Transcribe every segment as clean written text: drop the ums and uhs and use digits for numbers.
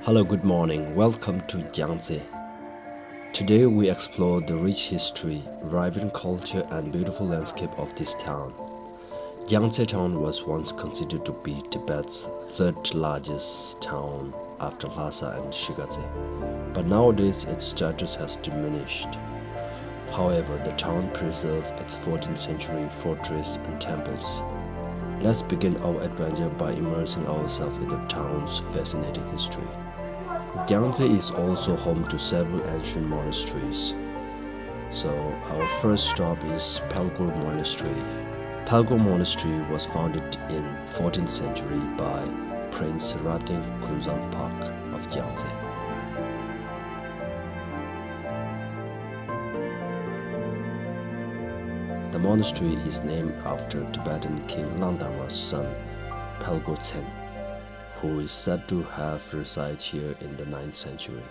Hello, good morning. Welcome to Gyantse. Today we explore the rich history, vibrant culture and beautiful landscape of this town. Gyantse town was once considered to be Tibet's third largest town after Lhasa and Shigatse, but nowadays its status has diminished. However, the town preserved its 14th century fortress and temples. Let's begin our adventure by immersing ourselves in the town's fascinating history. Gyantse is also home to several ancient monasteries. So our first stop is Pelkor Monastery. Pelkor Monastery was founded in 14th century by Prince Ralung Monastery of Gyantse. The monastery is named after Tibetan King Landama's son, Pelkor Monastery, who is said to have resided here in the 9th century.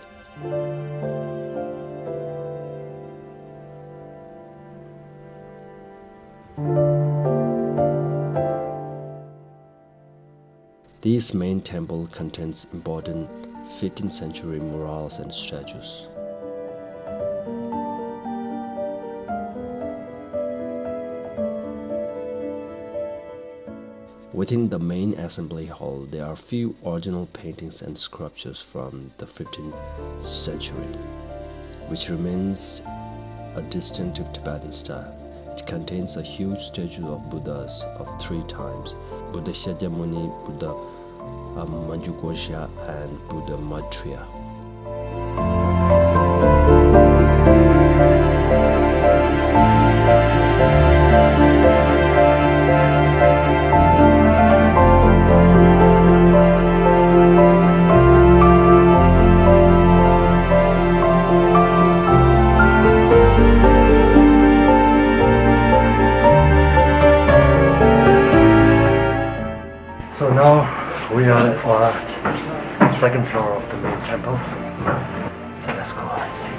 This main temple contains important 15th century murals and statues. Within the main assembly hall, there are few original paintings and sculptures from the 15th century, which remains a distinctive Tibetan style. It contains a huge statue of Buddhas of 3 times: Buddha Shakyamuni, Buddha Manjughosha, and Buddha Maitreya. So now we are at our second floor of the main temple. So let's go and see.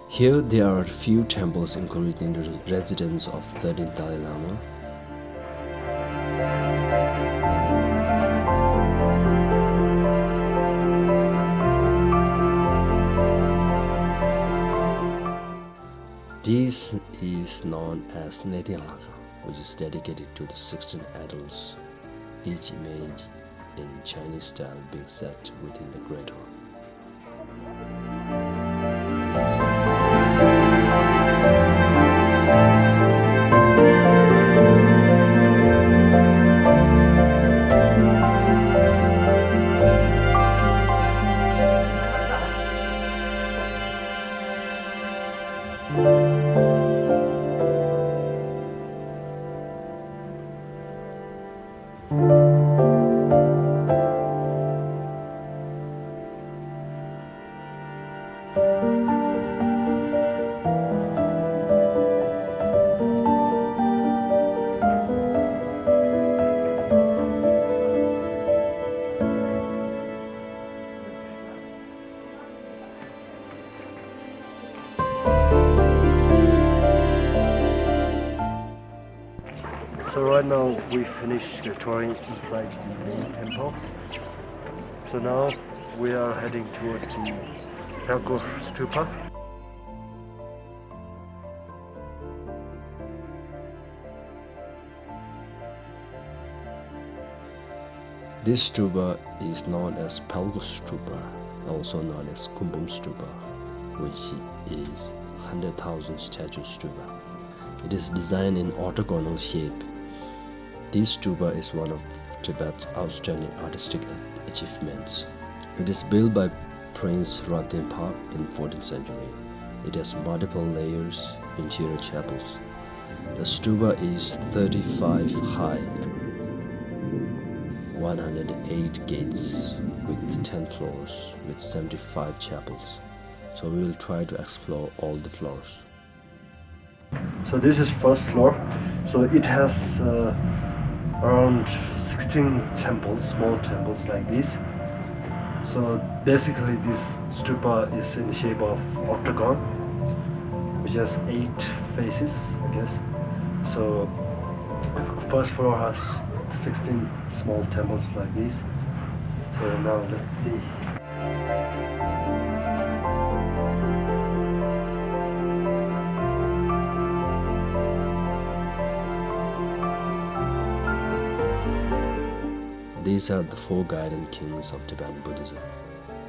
Here there are a few temples including the residence of 13th Dalai Lama, This is known as Netialaka, which is dedicated to the 16 idols, each image in Chinese style being set within the great hall. So right now we finished the touring inside the main temple. So now we are heading toward the Pelkor Stupa. This stupa is known as Pelkor Stupa, also known as Kumbum Stupa, which is 100,000 statue stupa. It is designed in orthogonal shape. This stupa is one of Tibet's outstanding artistic achievements. It is built by Prince Ralung Monastery in 14th century. It has multiple layers, interior chapels. The stupa is 35 high 108 gates with 10 floors with 75 chapels. So we will try to explore all the floors. So this is first floor. So it has around 16 temples, small temples like this. So basically this stupa is in the shape of octagon, which has 8 faces, I guess. So first floor has 16 small temples like this. So now let's see. These are the 4 guiding kings of Tibetan Buddhism.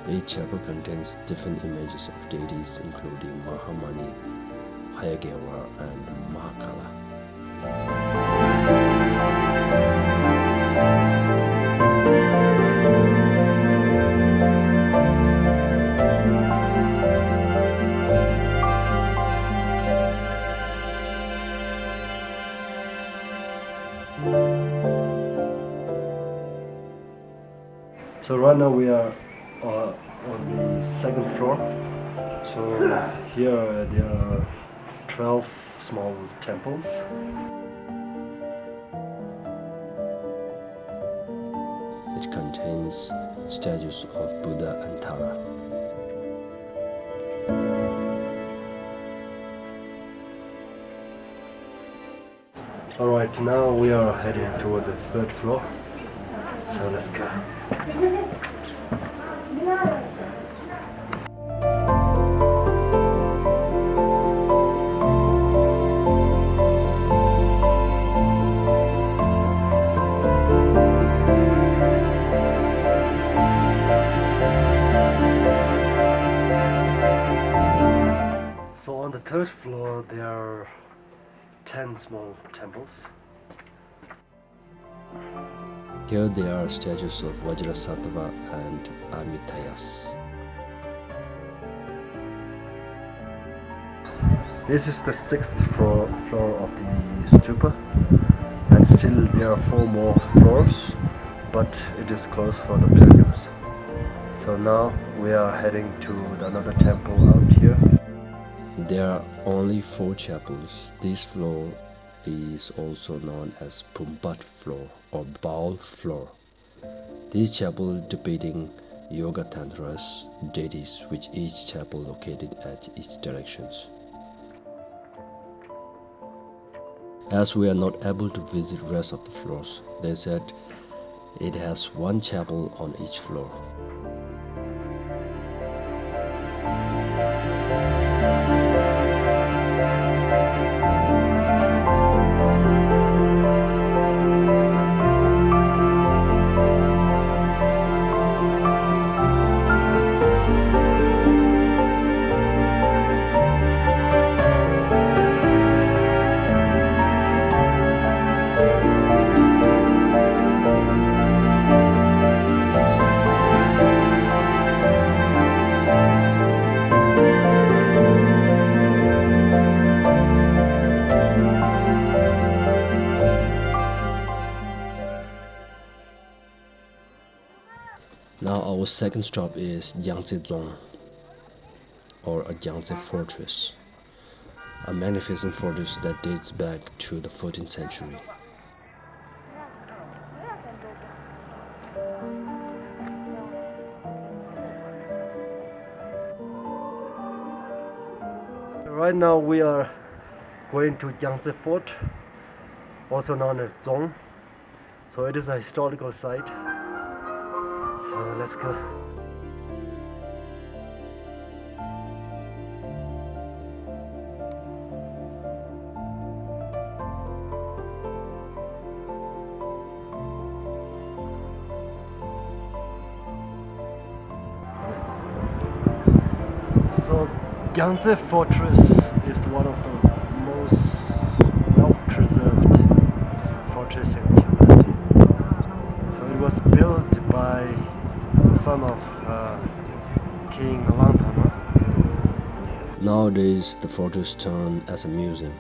Each chapel contains different images of deities including Mahamani, Hayagyewa and Mahakala. So right now we are on the second floor. So here there are 12 small temples. It contains statues of Buddha and Tara. Alright, now we are heading toward the third floor. So let's go. So on the third floor there are 10 small temples. Here there are statues of Vajrasattva and Amitayas. This is the 6th floor of the stupa, and still there are 4 more floors, but it is closed for the pilgrims. So now we are heading to another temple out here. There are only 4 chapels. This floor is also known as Pumpat floor or bowl floor. These chapels depicting yoga tantras deities, which each chapel located at each directions. As we are not able to visit rest of the floors, they said it has 1 chapel on each floor. Now our second stop is Gyantse Zong, or a Gyantse fortress, a magnificent fortress that dates back to the 14th century. Right now we are going to Gyantse Fort, also known as Zong. So it is a historical site. So let's go. So Gyantse Fortress is one of the most well-preserved fortress in Tibet. So it was built by the son of King Lantama. Nowadays the fortress turned as a museum.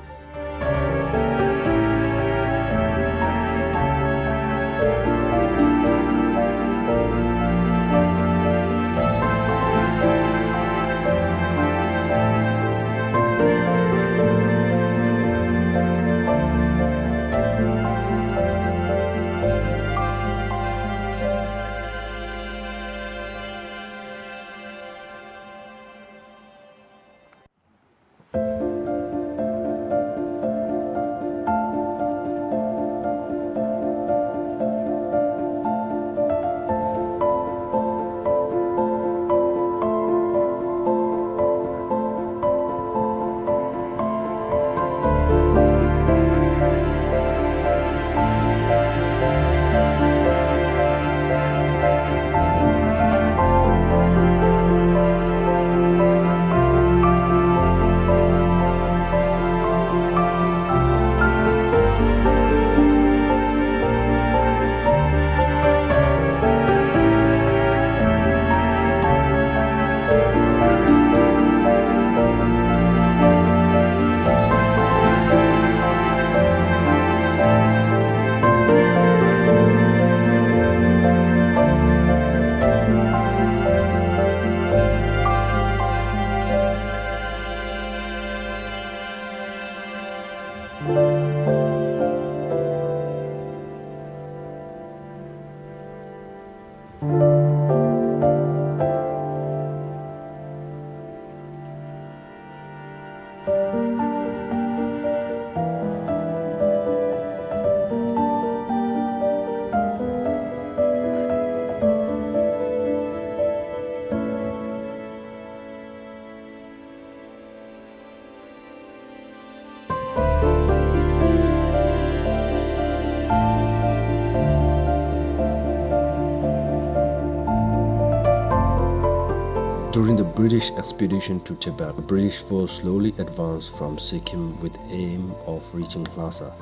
British expedition to Tibet, the British force slowly advanced from Sikkim with aim of reaching Lhasa.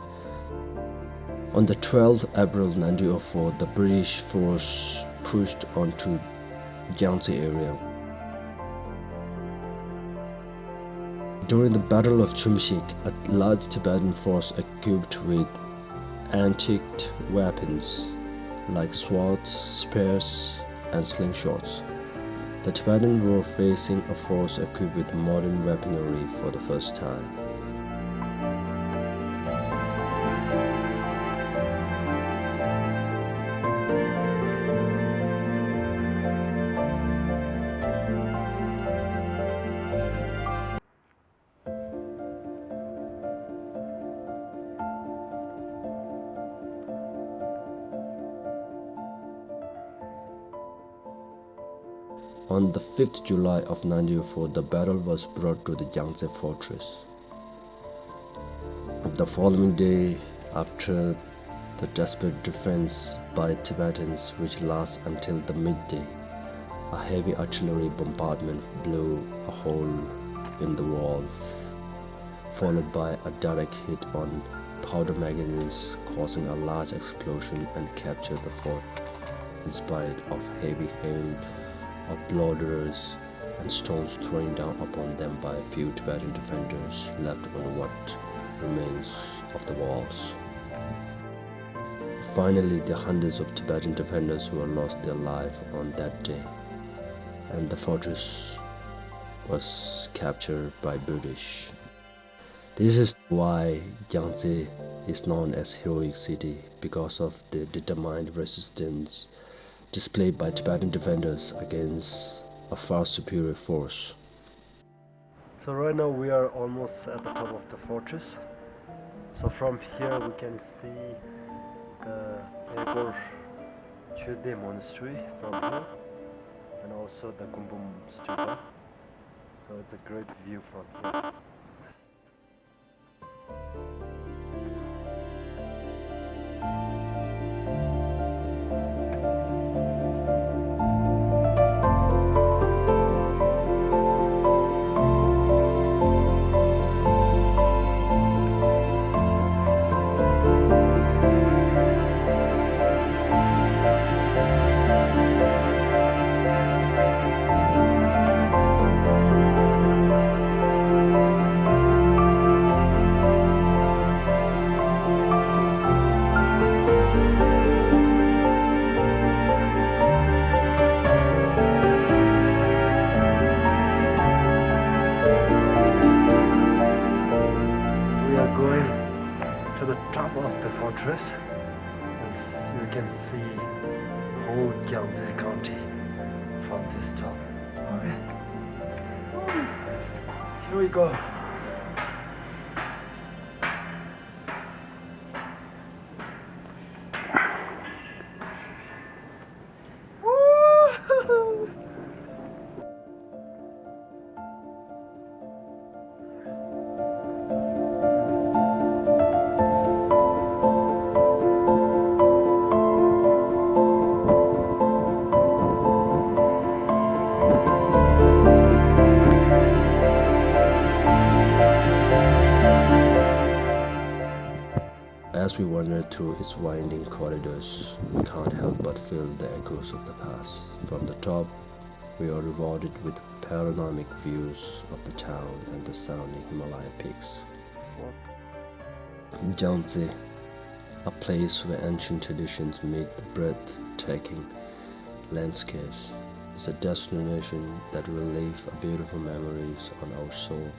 On the 12th April 1904, the British force pushed onto Gyantse area. During the Battle of Chumshik, a large Tibetan force equipped with antique weapons like swords, spears, and slingshots. The Tibetans were facing a force equipped with modern weaponry for the first time. On the 5th July of 1904, the battle was brought to the Gyantse fortress. The following day, after the desperate defense by Tibetans which lasted until the midday, a heavy artillery bombardment blew a hole in the wall, followed by a direct hit on powder magazines, causing a large explosion and captured the fort in spite of heavy hail of boulders and stones thrown down upon them by a few Tibetan defenders left on what remains of the walls. Finally, the hundreds of Tibetan defenders who lost their lives on that day, and the fortress was captured by British. This is why Gyantse is known as Heroic City, because of the determined resistance displayed by Tibetan defenders against a far superior force. So right now we are almost at the top of the fortress. So from here we can see the Pelkor Monastery from here, and also the Kumbum Stupa. So it's a great view from here. Top of the fortress, as you can see whole Gyantse County from this top. Okay, here we go. As we wander through its winding corridors, we can't help but feel the echoes of the past. From the top, we are rewarded with panoramic views of the town and the surrounding Himalaya peaks. Gyantse, a place where ancient traditions meet the breathtaking landscapes, is a destination that will leave beautiful memories on our soul.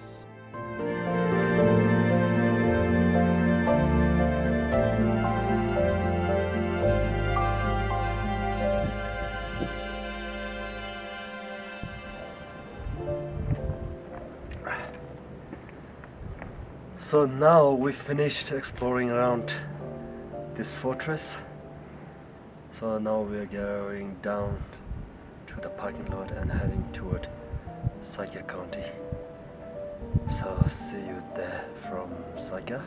So now we finished exploring around this fortress. So now we are going down to the parking lot and heading toward Gyantse County. So see you there from Gyantse.